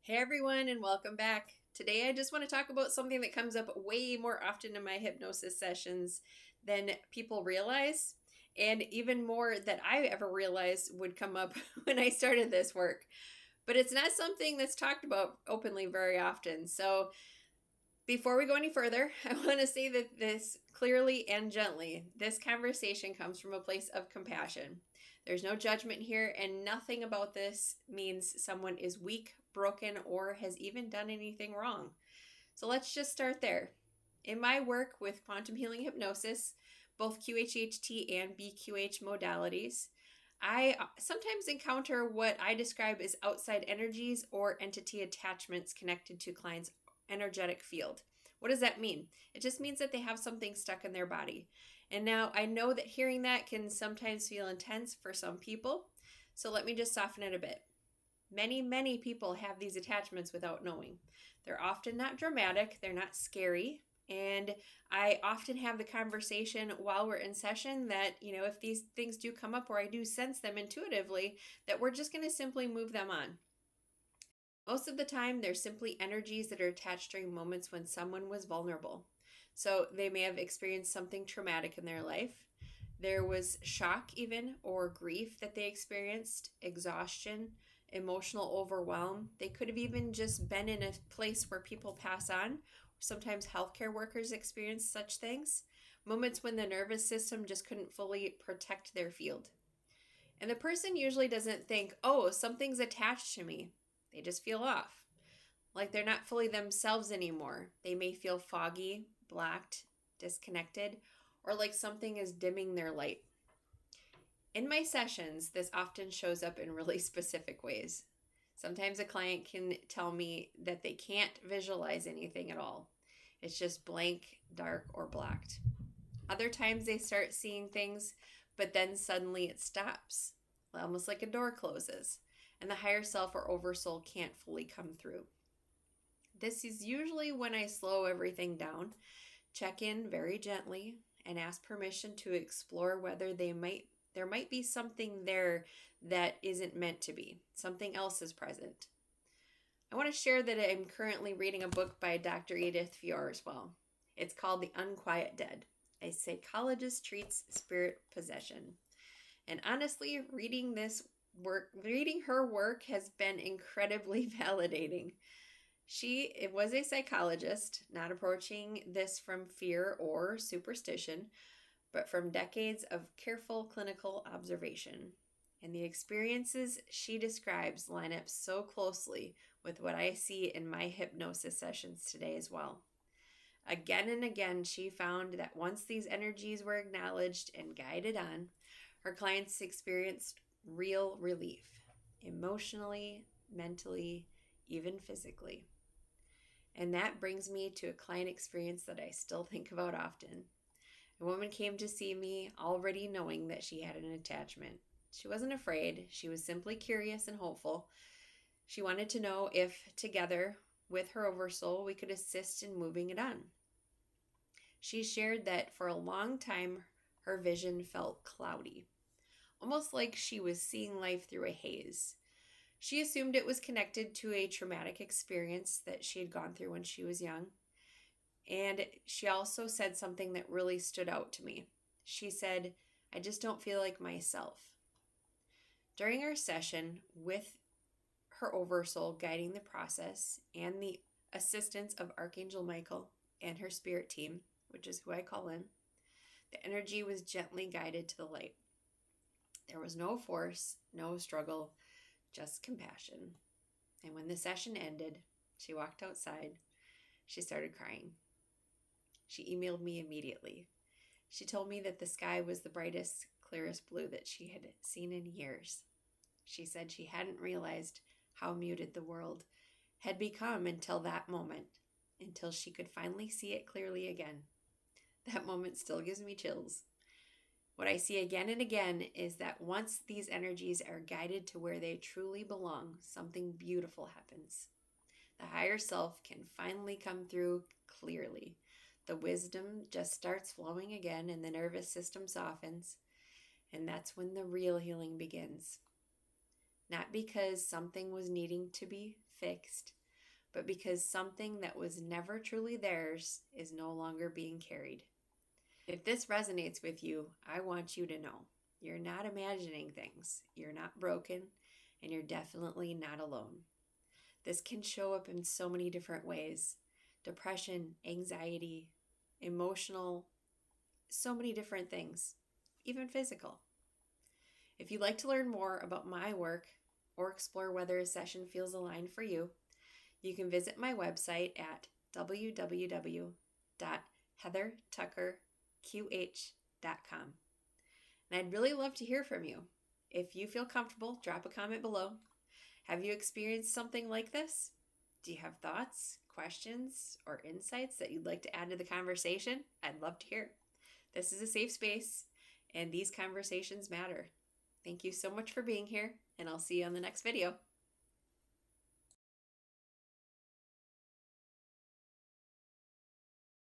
Hey everyone, and welcome back. Today, I just want to talk about something that comes up way more often in my hypnosis sessions than people realize, and even more that I ever realized would come up when I started this work. But it's not something that's talked about openly very often. So, before we go any further, I want to say that this clearly and gently, this conversation comes from a place of compassion. There's no judgment here, and nothing about this means someone is weak, broken, or has even done anything wrong. So let's just start there. In my work with quantum healing hypnosis, both QHHT and BQH modalities, I sometimes encounter what I describe as outside energies or entity attachments connected to clients' energetic field. What does that mean? It just means that they have something stuck in their body. And now I know that hearing that can sometimes feel intense for some people. So let me just soften it a bit. Many people have these attachments without knowing. They're often not dramatic, they're not scary. And I often have the conversation while we're in session that, if these things do come up or I do sense them intuitively, that we're just going to simply move them on. Most of the time, they're simply energies that are attached during moments when someone was vulnerable. So they may have experienced something traumatic in their life. There was shock, even, or grief that they experienced, exhaustion, emotional overwhelm. They could have even just been in a place where people pass on. Sometimes healthcare workers experience such things. Moments when the nervous system just couldn't fully protect their field. And the person usually doesn't think, oh, something's attached to me. They just feel off, like they're not fully themselves anymore. They may feel foggy, blacked, disconnected, or like something is dimming their light. In my sessions, this often shows up in really specific ways. Sometimes a client can tell me that they can't visualize anything at all. It's just blank, dark, or blacked. Other times they start seeing things, but then suddenly it stops, almost like a door closes, and the higher self or oversoul can't fully come through. This is usually when I slow everything down, check in very gently, and ask permission to explore whether there might be something there that isn't meant to be. Something else is present. I want to share that I'm currently reading a book by Dr. Edith Fiore as well. It's called The Unquiet Dead. A psychologist treats spirit possession. And honestly, reading her work has been incredibly validating. She was a psychologist, not approaching this from fear or superstition, but from decades of careful clinical observation. And the experiences she describes line up so closely with what I see in my hypnosis sessions today as well. Again and again, she found that once these energies were acknowledged and guided on, her clients experienced real relief, emotionally, mentally, even physically. And that brings me to a client experience that I still think about often. A woman came to see me already knowing that she had an attachment. She wasn't afraid, she was simply curious and hopeful. She wanted to know if, together with her oversoul, we could assist in moving it on. She shared that for a long time, her vision felt cloudy, almost like she was seeing life through a haze. She assumed it was connected to a traumatic experience that she had gone through when she was young. And she also said something that really stood out to me. She said, I just don't feel like myself. During our session, with her oversoul guiding the process and the assistance of Archangel Michael and her spirit team, which is who I call in, the energy was gently guided to the light. There was no force, no struggle, just compassion. And when the session ended, she walked outside. She started crying. She emailed me immediately. She told me that the sky was the brightest, clearest blue that she had seen in years. She said she hadn't realized how muted the world had become until that moment, until she could finally see it clearly again. That moment still gives me chills. What I see again and again is that once these energies are guided to where they truly belong, something beautiful happens. The higher self can finally come through clearly. The wisdom just starts flowing again and the nervous system softens. And that's when the real healing begins. not because something was needing to be fixed, but because something that was never truly theirs is no longer being carried. If this resonates with you, I want you to know you're not imagining things, you're not broken, and you're definitely not alone. This can show up in so many different ways: depression, anxiety, emotional, so many different things, even physical. If you'd like to learn more about my work or explore whether a session feels aligned for you, you can visit my website at www.heathertuckerqh.com. And I'd really love to hear from you. If you feel comfortable, drop a comment below. Have you experienced something like this? Do you have thoughts, questions, or insights that you'd like to add to the conversation? I'd love to hear. This is a safe space, and these conversations matter. Thank you so much for being here, and I'll see you on the next video.